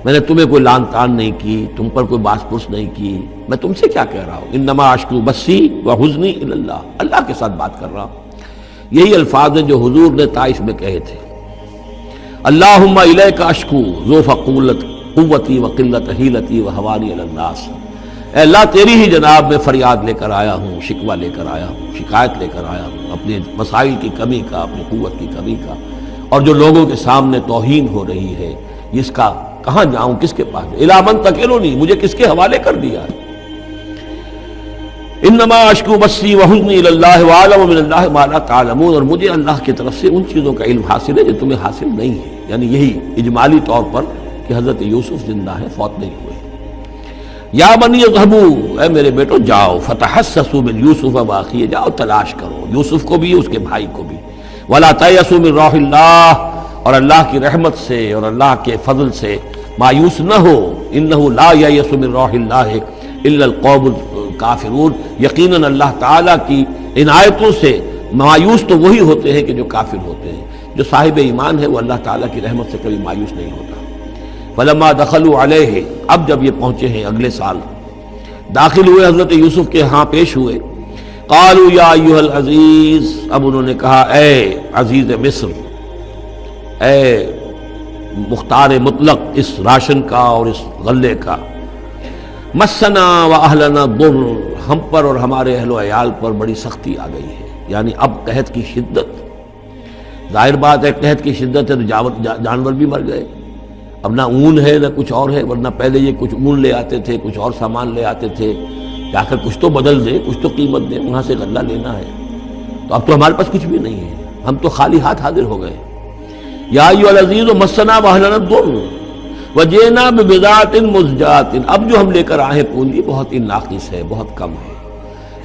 میں نے تمہیں کوئی لان تان نہیں کی، تم پر کوئی باس پرس نہیں کی، میں تم سے کیا کہہ رہا ہوں، انما اشکو بثی وحزنی الی اللہ، اللہ کے ساتھ بات کر رہا ہوں۔ یہی الفاظ ہیں جو حضور نے طائف میں کہے تھے، اللہم الیک اشکو ضعف قوتی وقلت حیلتی وہوانی علی الناس، اے اللہ تیری ہی جناب میں فریاد لے کر آیا ہوں، شکوہ لے کر آیا ہوں، شکایت لے کر آیا ہوں اپنے مسائل کی کمی کا، اپنی قوت کی کمی کا، اور جو لوگوں کے سامنے توہین ہو رہی ہے اس کا کہاں جاؤں، کس کے پاس، الی من تکلنی، مجھے کس کے حوالے کر دیا ہے۔ انما اشکو بثی وحزنی الی اللہ واعلم من اللہ ما لا تعلمون، اور مجھے اللہ کی طرف سے ان چیزوں کا علم حاصل ہے جو تمہیں حاصل نہیں ہے۔ یعنی یہی اجمالی طور پر کہ حضرت یوسف زندہ ہیں، فوت نہیں ہوئے۔ یا بنی اذهبوا، اے میرے بیٹو جاؤ، فتحسسوا من یوسف واخیہ، جاؤ تلاش کرو یوسف کو بھی اس کے بھائی کو بھی، ولا تیأسوا من روح اللہ، اور اللہ کی رحمت سے اور اللہ کے فضل سے مایوس نہ ہو، انہ لا ییأس من روح اللہ الا القوم الکافرون، یقیناً اللہ تعالیٰ کی عنایتوں سے مایوس تو وہی ہوتے ہیں کہ جو کافر ہوتے ہیں، جو صاحب ایمان ہے وہ اللہ تعالیٰ کی رحمت سے کبھی مایوس نہیں ہوتا۔ فلما دخلوا علیہ، اب جب یہ پہنچے ہیں اگلے سال، داخل ہوئے حضرت یوسف کے ہاں پیش ہوئے، قالوا یا ایھا العزیز، اب انہوں نے کہا اے عزیز مصر، اے مختار مطلق اس راشن کا اور اس غلے کا، مسنا و اہلنا ضر، ہم پر اور ہمارے اہل و عیال پر بڑی سختی آ گئی ہے، یعنی اب قحط کی شدت، ظاہر بات ہے قحط کی شدت ہے تو جانور بھی مر گئے، اب نہ اون ہے نہ کچھ اور ہے، ورنہ پہلے یہ کچھ اون لے آتے تھے، کچھ اور سامان لے آتے تھے کہ آخر کچھ تو بدل دیں، کچھ تو قیمت دیں، وہاں سے غلہ لینا ہے، تو اب تو ہمارے پاس کچھ بھی نہیں ہے، ہم تو خالی ہاتھ حاضر ہو گئے۔ یا ایھا العزیز مسنا واہلنا الضر وجئنا ببضاعۃ مزجاۃ، اب جو ہم لے کر آئے پونجی بہت ہی ناقص ہے، بہت کم ہے،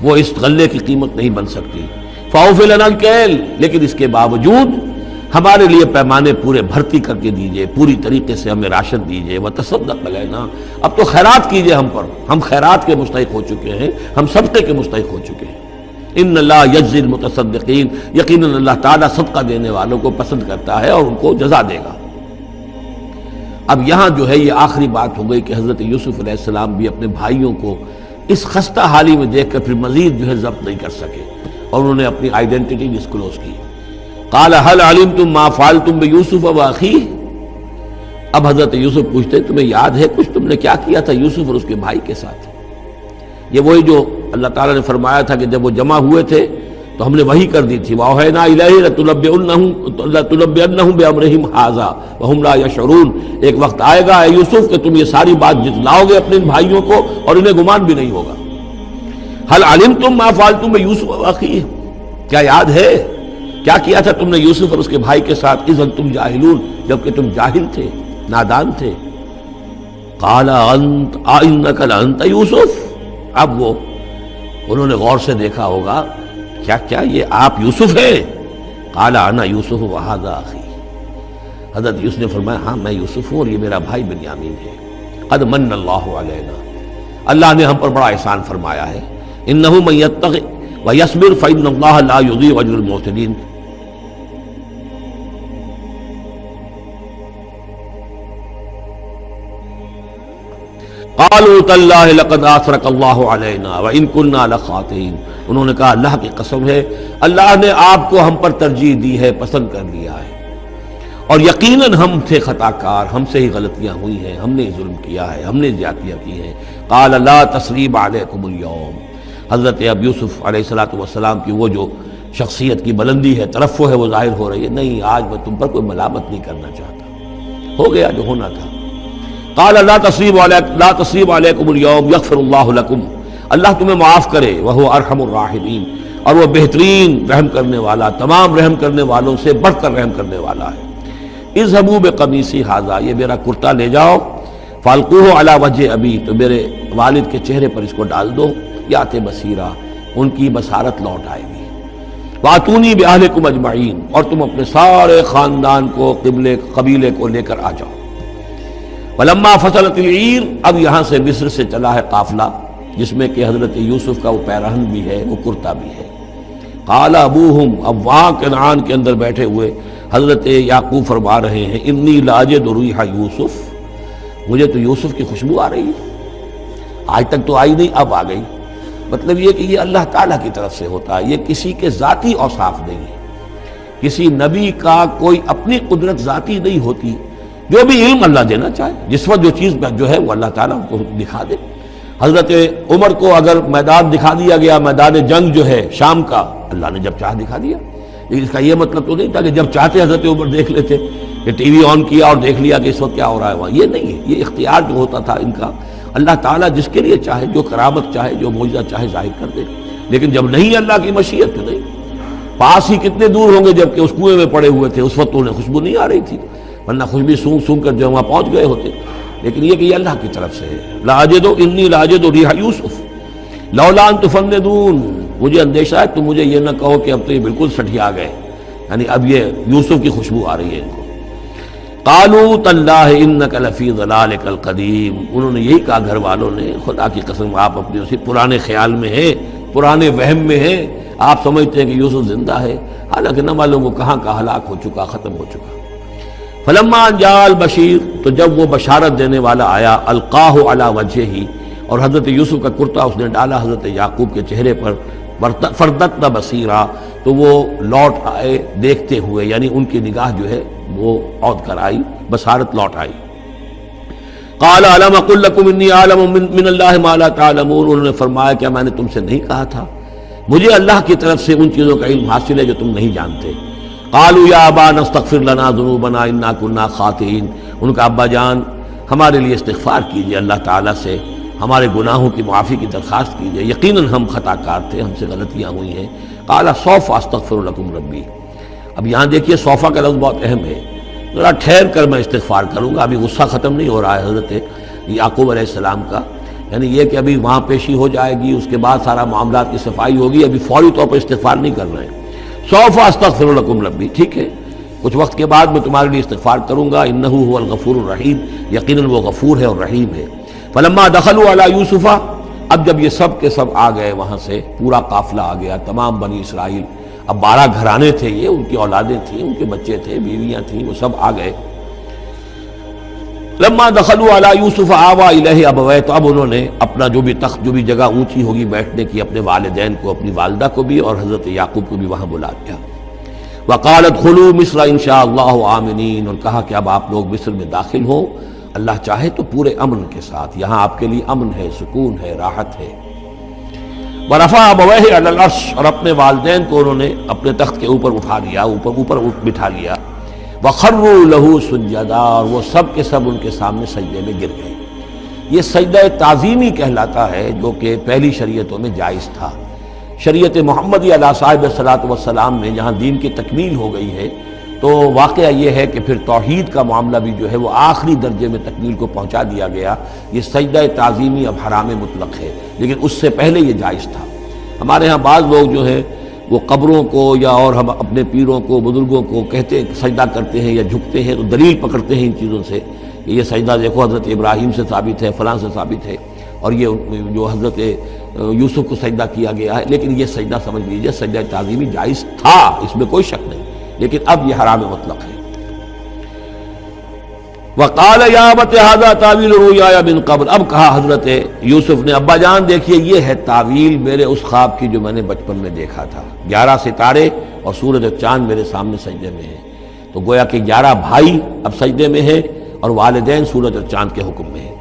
وہ اس غلے کی قیمت نہیں بن سکتی، فاوف لنا الکیل، لیکن اس کے باوجود ہمارے لیے پیمانے پورے بھرتی کر کے دیجئے، پوری طریقے سے ہمیں راشن دیجئے، وتصدق علینا، اب تو خیرات کیجئے ہم پر، ہم خیرات کے مستحق ہو چکے ہیں، ہم صدقے کے مستحق ہو چکے ہیں۔ ان اللہ یجزی المتصدقین، یقیناً اللہ تعالیٰ صدقہ دینے والوں کو پسند کرتا ہے اور ان کو جزا دے گا۔ اب یہاں جو ہے یہ آخری بات ہو گئی کہ حضرت یوسف علیہ السلام بھی اپنے بھائیوں کو اس خستہ حالی میں دیکھ کر پھر مزید جو ہے ضبط نہیں کر سکے، اور انہوں نے اپنی آئیڈینٹی ڈسکلوز کی۔ قال هل علمتم ما فعلتم بيوسف واخيه، اب حضرت یوسف پوچھتے تمہیں یاد ہے کچھ تم نے کیا کیا تھا یوسف اور اس کے بھائی کے ساتھ؟ یہ وہی جو اللہ تعالیٰ نے فرمایا تھا کہ جب وہ جمع ہوئے تھے تو ہم نے وحی کر دی تھی، وَأَوْحَيْنَا إِلَيْهِ لَتُنَبِّئَنَّهُم بِأَمْرِهِمْ هَٰذَا وَهُمْ لَا يَشْعُرُونَ، ایک وقت آئے گا اے یوسف کہ تم یہ ساری بات جتلاؤ گے اپنے بھائیوں کو اور انہیں گمان بھی نہیں ہوگا۔ هل علمتم ما فعلتم بيوسف واخيه، کیا یاد ہے کیا کیا تھا تم نے یوسف اور اس کے بھائی کے ساتھ، اذ انتم جاہلون، جبکہ تم جاہل تھے، نادان تھے۔ قال انت انک لانت یوسف، اب وہ انہوں نے غور سے دیکھا ہوگا کیا یہ آپ یوسف ہیں؟ قال انا یوسف وھذا اخی، حضرت یوسف نے فرمایا ہاں میں یوسف ہوں اور یہ میرا بھائی بنیامین ہے۔ قد من اللہ علینا، اللہ نے ہم پر بڑا احسان فرمایا ہے، انہ من یتق ویصبر فإن اللہ لا یضیع اجر المحسنین۔ قالوا تاللہ لقد آثرک اللہ علینا وإن كنا لخاطئین، انہوں نے کہا اللہ کی قسم ہے اللہ نے آپ کو ہم پر ترجیح دی ہے، پسند کر لیا ہے، اور یقیناً ہم تھے خطا کار، ہم سے ہی غلطیاں ہوئی ہیں، ہم نے ظلم کیا ہے، ہم نے زیادتیاں کی ہیں۔ قال لا تثریب علیکم اليوم، حضرت اب یوسف علیہ السلام کی وہ جو شخصیت کی بلندی ہے، ترفع ہے، وہ ظاہر ہو رہی ہے، نہیں آج میں تم پر کوئی ملامت نہیں کرنا چاہتا، ہو گیا جو ہونا تھا۔ قال لا تثریب علیکم اليوم یغفر اللہ لکم، اللہ تمہیں معاف کرے، وہو ارحم الراحمین، اور وہ بہترین رحم کرنے والا، تمام رحم کرنے والوں سے بڑھ کر رحم کرنے والا ہے۔ اذهبوا بقمیصی ھذا، یہ میرا کرتا لے جاؤ، فالقوہ علی وجہ ابی، تو میرے والد کے چہرے پر اس کو ڈال دو، یات بصیرہ، ان کی بصارت لوٹ آئے گی۔ واتونی باہلکم اجمعین، اور تم اپنے سارے خاندان کو، قبیلے کو لے کر آ جاؤ۔ ولما فصلت العیر، اب یہاں سے مصر سے چلا ہے قافلہ جس میں کہ حضرت یوسف کا وہ پیرہن بھی ہے، وہ کرتا بھی ہے۔ قال ابوہم، اب وہاں کنعان کے اندر بیٹھے ہوئے حضرت یعقوب فرما رہے ہیں انی لاجد ریح یوسف، مجھے تو یوسف کی خوشبو آ رہی ہے، آج تک تو آئی نہیں، اب آ گئی۔ مطلب یہ کہ یہ اللہ تعالیٰ کی طرف سے ہوتا ہے، یہ کسی کے ذاتی اوصاف نہیں ہے، کسی نبی کا کوئی اپنی قدرت ذاتی نہیں ہوتی، جو بھی علم اللہ دینا چاہے، جس وقت جو چیز جو ہے وہ اللہ تعالیٰ کو دکھا دے۔ حضرت عمر کو اگر میدان دکھا دیا گیا، میدان جنگ جو ہے شام کا، اللہ نے جب چاہ دکھا دیا، لیکن اس کا یہ مطلب تو نہیں تھا کہ جب چاہتے حضرت عمر دیکھ لیتے، کہ ٹی وی آن کیا اور دیکھ لیا کہ اس وقت کیا ہو رہا ہے وہاں، یہ نہیں ہے، یہ اختیار جو ہوتا تھا ان کا، اللہ تعالیٰ جس کے لیے چاہے، جو کرامت چاہے، جو معجزہ چاہے ظاہر کر دے، لیکن جب نہیں اللہ کی مشیت تو نہیں۔ پاس ہی کتنے دور ہوں گے جبکہ اس کنویں میں پڑے ہوئے تھے، اس وقت انہیں خوشبو نہیں آ رہی تھی، ورنہ خوشبو سونگ سونگ کر جو وہاں پہنچ گئے ہوتے، لیکن یہ کہ یہ اللہ کی طرف سے ہے۔ لاجد انی لاجد ریح یوسف لولا ان تفندون، مجھے اندیشہ ہے تم مجھے یہ نہ کہو کہ اب تو یہ بالکل سٹھیا گئے، یعنی اب یہ یوسف کی خوشبو آ رہی ہے ان کو۔ قالوا تاللہ انک لفی ضلالک القدیم، انہوں نے یہی کہا گھر والوں نے، خدا کی قسم آپ اپنے اسی پرانے خیال میں ہیں، پرانے وہم میں ہیں، آپ سمجھتے ہیں کہ یوسف زندہ ہے، حالانکہ نہ معلوم وہ کہاں کا ہلاک ہو چکا، ختم ہو چکا۔ فلما جاء البشیر، تو جب وہ بشارت دینے والا آیا، القاہ علی وجہہ، اور حضرت یوسف کا کرتا اس نے ڈالا حضرت یعقوب کے چہرے پر، فردت بصیرا، تو وہ لوٹ آئے دیکھتے ہوئے، یعنی ان کی نگاہ جو ہے وہ عود کر آئی، بصارت لوٹ آئی۔ قال الم اقل لکم انی اعلم من اللہ ما لا تعلمون، انہوں نے فرمایا کیا میں نے تم سے نہیں کہا تھا مجھے اللہ کی طرف سے ان چیزوں کا علم حاصل ہے جو تم نہیں جانتے۔ قالوا یا ابانا استغفر لنا ذنوبنا انا كنا خاطئین، ان کا ابا جان ہمارے لیے استغفار کیجئے اللہ تعالیٰ سے، ہمارے گناہوں کی معافی کی درخواست کیجئے، یقیناً ہم خطا کار تھے، ہم سے غلطیاں ہوئی ہیں۔ قال سوف استغفر لکم ربی، اب یہاں دیکھیے صوفہ کا لفظ بہت اہم ہے، ذرا ٹھہر کر میں استغفار کروں گا، ابھی غصہ ختم نہیں ہو رہا ہے حضرت یعقوب علیہ السلام کا، یعنی یہ کہ ابھی وہاں پیشی ہو جائے گی، اس کے بعد سارا معاملات کی صفائی ہوگی، ابھی فوری طور پر استغفار نہیں کر رہے ہیں۔ سوف استغفر لکم ربی، ٹھیک ہے کچھ وقت کے بعد میں تمہارے لیے استغفار کروں گا، انہ هو الغفور الرحیم، یقیناً وہ غفور ہے اور رحیم ہے۔ فلما دخلوا علی یوسف، اب جب یہ سب کے سب آ گئے وہاں سے، پورا قافلہ آ گیا، تمام بنی اسرائیل، اب 12 گھرانے تھے یہ، ان کی اولادیں تھیں، ان کے بچے تھے، بیویاں تھیں، وہ سب آ گئے۔ لما دخلوا علی یوسف آوی الیہ ابویہ، تو اب انہوں نے اپنا جو بھی تخت، جو بھی جگہ اونچی ہوگی بیٹھنے کی، اپنے والدین کو، اپنی والدہ کو بھی اور حضرت یعقوب کو بھی وہاں بلا لیا۔ وقالت ادخلوا مصر ان شاء اللہ آمنین، اور کہا کہ اب آپ لوگ مصر میں داخل ہوں اللہ چاہے تو پورے امن کے ساتھ، یہاں آپ کے لیے امن ہے، سکون ہے، راحت ہے۔ ورفع ابویہ علی العرش، اور اپنے والدین کو انہوں نے اپنے تخت کے اوپر اٹھا لیا، اوپر بٹھا لیا۔ وخروا لہ سجدا، اور وہ سب کے سب ان کے سامنے سجدے میں گر گئے۔ یہ سجدہ تعظیمی کہلاتا ہے، جو کہ پہلی شریعتوں میں جائز تھا۔ شریعت محمدی علیہ صاحب الصلاۃ والسلام میں جہاں دین کی تکمیل ہو گئی ہے، تو واقعہ یہ ہے کہ پھر توحید کا معاملہ بھی جو ہے وہ آخری درجے میں تکمیل کو پہنچا دیا گیا۔ یہ سجدہ تعظیمی اب حرام مطلق ہے، لیکن اس سے پہلے یہ جائز تھا۔ ہمارے ہاں بعض لوگ جو ہے وہ قبروں کو یا اور ہم اپنے پیروں کو، بزرگوں کو کہتے سجدہ کرتے ہیں یا جھکتے ہیں، تو دلیل پکڑتے ہیں ان چیزوں سے کہ یہ سجدہ دیکھو حضرت ابراہیم سے ثابت ہے، فلاں سے ثابت ہے، اور یہ جو حضرت یوسف کو سجدہ کیا گیا ہے، لیکن یہ سجدہ سمجھ لیجیے سجدہ تعظیمی جائز تھا، اس میں کوئی شک نہیں، لیکن اب یہ حرام مطلق ہے۔ وقال یا ابت ھذا تاویل رؤیایا من قبل، اب کہا حضرت یوسف نے ابا جان دیکھیے یہ ہے تعویل میرے اس خواب کی جو میں نے بچپن میں دیکھا تھا، 11 ستارے اور سورج اور چاند میرے سامنے سجدے میں ہیں، تو گویا کہ 11 بھائی اب سجدے میں ہیں اور والدین سورج اور چاند کے حکم میں ہیں۔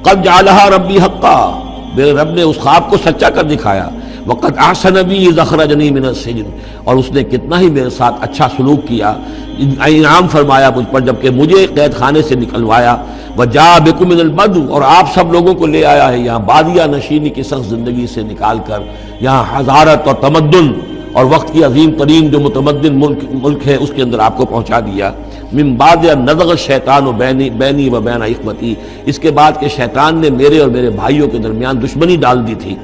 قد جعلھا ربی حقا، میرے رب نے اس خواب کو سچا کر دکھایا۔ وقد احسن بی اذ اخرجنی من السجن، اور اس نے کتنا ہی میرے ساتھ اچھا سلوک کیا، انعام فرمایا مجھ پر جب کہ مجھے قید خانے سے نکلوایا۔ وجاء بکم من البدو، اور آپ سب لوگوں کو لے آیا ہے یہاں بادیہ نشینی کی سخت زندگی سے نکال کر یہاں حضارت اور تمدن اور وقت کی عظیم ترین جو متمدن ملک ہے اس کے اندر آپ کو پہنچا دیا۔ من بعد نزغ الشیطان بینی و بین اخوتی، اس کے بعد کہ شیطان نے میرے اور میرے بھائیوں کے درمیان دشمنی ڈال دی تھی۔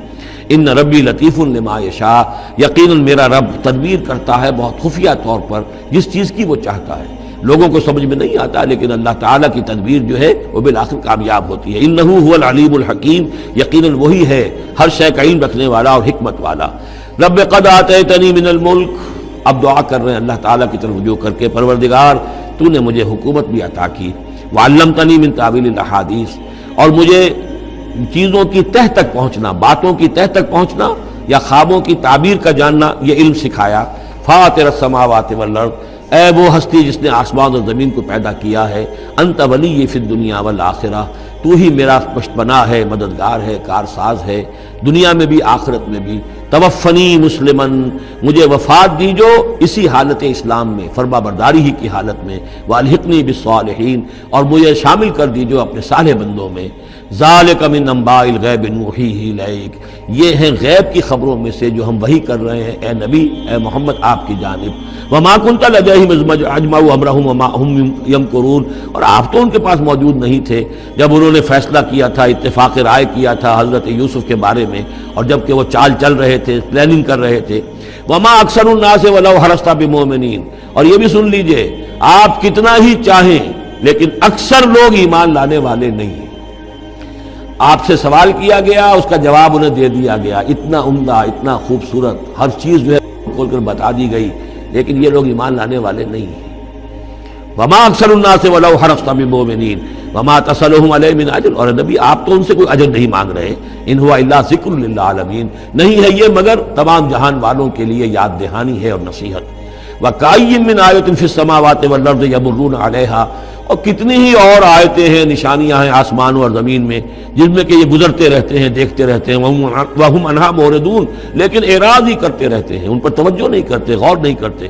ان ربی لطیف لما یشاء، یقیناً میرا رب تدبیر کرتا ہے بہت خفیہ طور پر جس چیز کی وہ چاہتا ہے، لوگوں کو سمجھ میں نہیں آتا، لیکن اللہ تعالیٰ کی تدبیر جو ہے وہ بالآخر کامیاب ہوتی ہے۔ انہ هو العلیم الحکیم، یقیناً وہی ہے ہر شے کا علم رکھنے والا اور حکمت والا۔ رب قد آتیتنی من الملک، اب دعا کر رہے ہیں اللہ تعالیٰ کی طرف رجوع کر کے، پروردگار تو نے مجھے حکومت بھی عطا کی، وعلمتنی من تعویل الاحادیث، اور مجھے چیزوں کی تہ تک پہنچنا، باتوں کی تہ تک پہنچنا یا خوابوں کی تعبیر کا جاننا، یہ علم سکھایا۔ فاطر السماوات والارض، اے وہ ہستی جس نے آسمان اور زمین کو پیدا کیا ہے، انت ولی فی الدنیا والآخرہ، تو ہی میرا پشتپناہ ہے، مددگار ہے، کارساز ہے، دنیا میں بھی آخرت میں بھی۔ توفنی مسلمن، مجھے وفات دیجو اسی حالت اسلام میں، فرما برداری ہی کی حالت میں، والحقنی بالصالحین، اور مجھے شامل کر دیجو اپنے صالح بندوں میں۔ ذالک من انباء الغیب نوحیہ الیک، یہ ہیں غیب کی خبروں میں سے جو ہم وحی کر رہے ہیں اے نبی، اے محمد آپ کی جانب۔ وما کنت لدیہم اذ اجمعوا امرہم وما ہم یمکرون، اور آپ تو ان کے پاس موجود نہیں تھے جب انہوں نے فیصلہ کیا تھا، اتفاق رائے کیا تھا حضرت یوسف کے بارے میں، اور جب کہ وہ چال چل رہے تھے، پلاننگ کر رہے تھے۔ وما اکثر الناس ولو حرصت بمؤمنین، اور یہ بھی سن لیجئے آپ کتنا ہی چاہیں لیکن اکثر لوگ ایمان لانے والے نہیں ہیں۔ آپ سے سوال کیا گیا، اس کا جواب انہیں دے دیا گیا، اتنا عمدہ، اتنا خوبصورت، ہر چیز جو ہے کھول کر بتا دی گئی، لیکن یہ لوگ ایمان لانے والے نہیں ہیں۔ وما اکثر الناس ولو حرصت بمؤمنین وما تسألهم علیہ من اجر، اور نبی آپ تو ان سے کوئی اجر نہیں مانگ رہے، ان هو الا ذکر للعالمین، نہیں ہے یہ مگر تمام جہان والوں کے لیے یاد دہانی ہے اور نصیحت۔ وَكَأَيٍّ مِّنْ آیَةٍ فِي السَّمَاوَاتِ وَالْأَرْضِ يَمُرُّونَ عَلَيْهَا، اور کتنی ہی اور آیتیں ہیں، نشانیاں ہیں آسمانوں اور زمین میں، جن میں کہ یہ گزرتے رہتے ہیں، دیکھتے رہتے ہیں، وَهُمْ عَنْهَا مُعْرِضُونَ، لیکن اعراض ہی کرتے رہتے ہیں، ان پر توجہ نہیں کرتے، غور نہیں کرتے۔